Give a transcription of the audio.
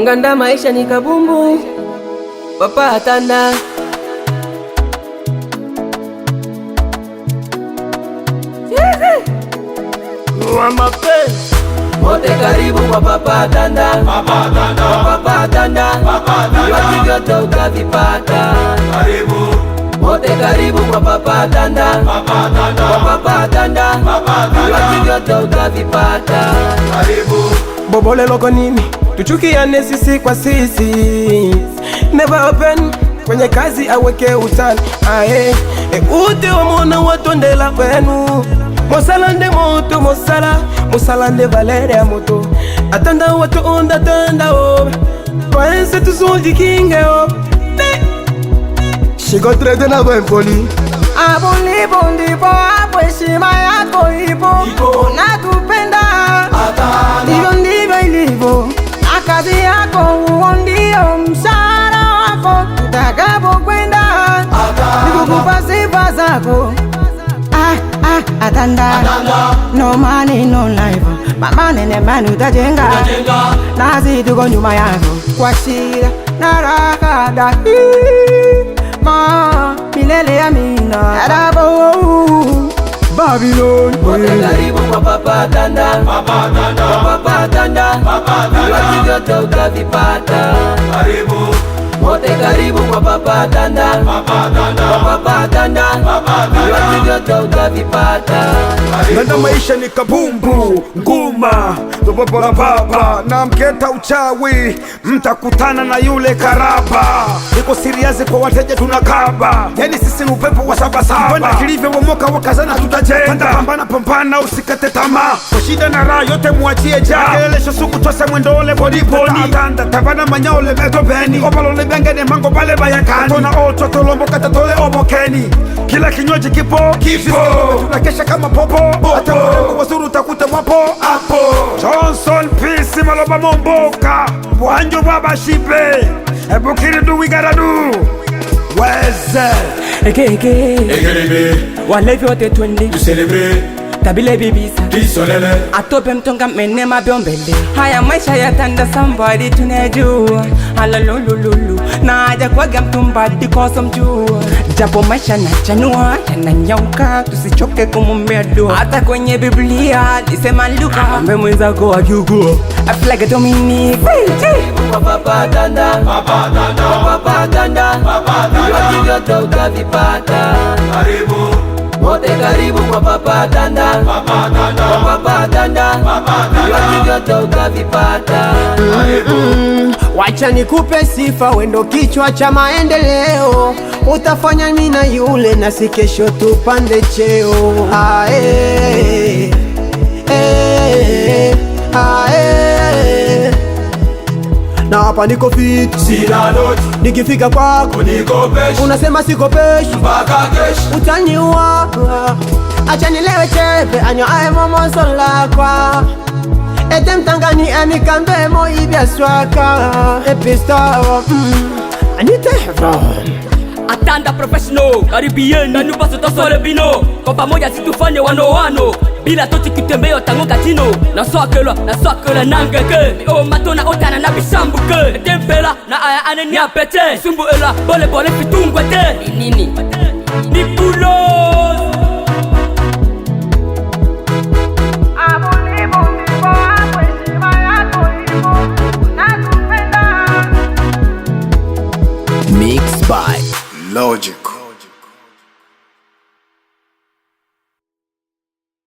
nganda maisha ni kabumbu, papa atanda. Wote karibu kwa papa atanda, papa atanda, papa atanda, vipaji vyote utavipata. Karibu wote karibu kwa papa atanda, papa atanda, papa atanda, vipaji vyote utavipata. Karibu bobole loko nini, tuchukiane sisi kwa sisi. Never open kwenye kazi aweke utani. Ae ute wa mwana watondela kwenu. Mosala nde moto, mosala nde valere ya moto. Atanda watu onda atanda o, kwense tuzuldi kinge o. Shiko trede na wempoli abuli bondi po hapo heshima yako ipo. Unatupenda hivyo ndivyo ilivyo, na kazi yako huo ndio mshahara wako. Tutakapokwenda nikukupa sifa zako. Atanda, no money no life. Mama nene manu utajenga, nazi tuko nyuma yako. Kwa shida na raha dahi, milele amina. Arabo Babylon. wote karibu kwa papa atanda, papa atanda, papa atanda, vipaji vyote utavipata. Karibu wote karibu kwa papa atanda, papa atanda, papa atanda, vipaji vyote utavipata. Nganda maisha ni kabumbu nguma topopora papa na mketa uchawi, mtakutana na yule karaba. Niko siriazi kwa wateja tunakaba, yani sisi ni upepo wa sabasaba. Wenda kilivyo wamoka wakazana tutajenga. Pambana pambana usikate tamaa, kwa shida na raha yote muachie ja. Kelelesho suku twase mwendole body body. Atanda tabana manyole meto beni, opalole bengene mango bale bayakani. Tona oto tolombo katatole obokeni, kila kinywaji kipo tunakesha kama popo. Hata mrembo wazuru utakuta mwapo hapo. Johnson Peace maloba momboka wanjo baba shipe ebukiri do we gotta do weze Ekelebe walevi wote twende tu celebrate tabile bibisa Tisolele atope mtonga menema biombele. Haya maisha ya tanda somebody tunajua. Halalululu na aja kwaga mtumbadi kosa mjua. Japo maisha na chanua yananyauka, tusichoke kumumea dua. Hata kwenye Biblia lisema Luka ambe mwenzako akiugua aflaga Dominic. Karibu kwa papa atanda, papa atanda, papa atanda, vipaji vyote utavipata. Karibu wote karibu kwa papa atanda, papa atanda, papa atanda, vipaji vyote utavipata. Wacha nikupe sifa, wendo kichwa cha maendeleo. Utafanya mimi na yule na si kesho tupande cheo. Ae, na hapa niko fit, sina lot nikifika kwako niko pesh, unasema siko pesh mpaka kesh. utaniua. Acha nilewe chepe anyo ae momo sola kwa ete mtangani amikambe mo ibya swaka epista anite Atanda professional karibien na nyumba zote sole bino kwa pamoja situfanye wano bila toti kitembeo tango katino na sokela nangeke o matona otana na bisambuke tempela na aya aneni apete sumbu ela bole fitungwete nini ni pulo Mixed by Logic.